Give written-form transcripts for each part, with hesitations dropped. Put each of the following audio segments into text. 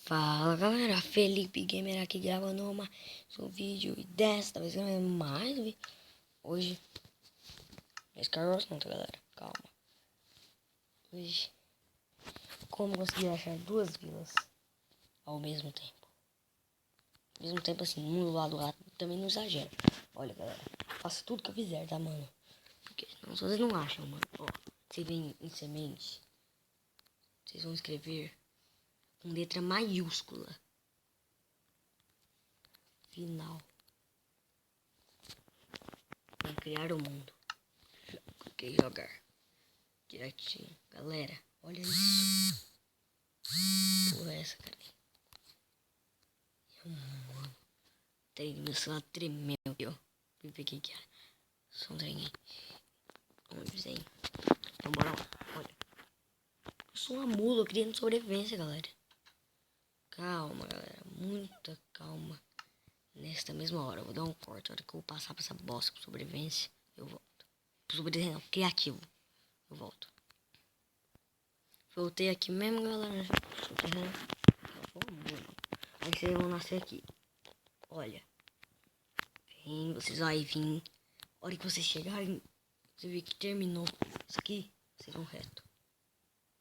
Fala galera, Felipe Gamer aqui gravando mais um vídeo e desta vez gravando mais um vídeo. Hoje, esse cara não, tá galera, calma. Hoje, como conseguir achar duas vilas ao mesmo tempo? Ao mesmo tempo assim, um do lado do outro, também não exagera. Olha galera, faço tudo que eu fizer, tá mano? Porque senão vocês não acham, mano. Ó, vocês vêm em semente, vocês vão escrever com letra maiúscula. Final. Vem criar o mundo. Ok, jogar. Direitinho. Galera, olha isso. Porra, essa, cara. Mano. Meu celular tremeu aqui, ó. Vou ver o que é. Só um trem. Vamos ver aí. Então bora lá. Olha. Eu sou uma mula criando sobrevivência, galera. Calma, galera. Muita calma. Nesta mesma hora, eu vou dar um corte. A hora que eu passar pra essa bosta com sobrevivência, eu volto. Sobrevivência não, criativo. Eu volto. Voltei aqui mesmo, galera. Aí vocês vão nascer aqui. Olha. Vocês vão vir. A hora que vocês chegarem, você vê que terminou. Isso aqui, vocês vão reto.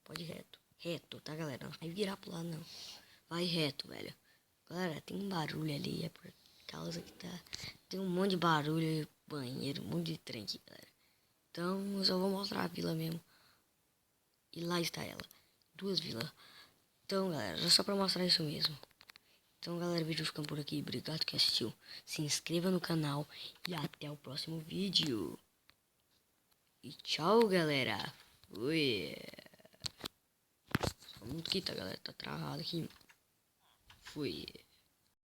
Pode ir reto. Reto, tá, galera? Não vai virar pro lado, não. Vai reto, velho. Galera, tem um barulho ali. É por causa que tá... Tem um monte de barulho, banheiro, um monte de trem aqui, galera. Então, eu só vou mostrar a vila mesmo. E lá está ela. Duas vilas. Então, galera, só pra mostrar isso mesmo. Então, galera, o vídeo ficando por aqui. Obrigado que assistiu. Se inscreva no canal e até o próximo vídeo. E tchau, galera. Fui. Só muito aqui, tá, galera? Tá travado aqui. Fui.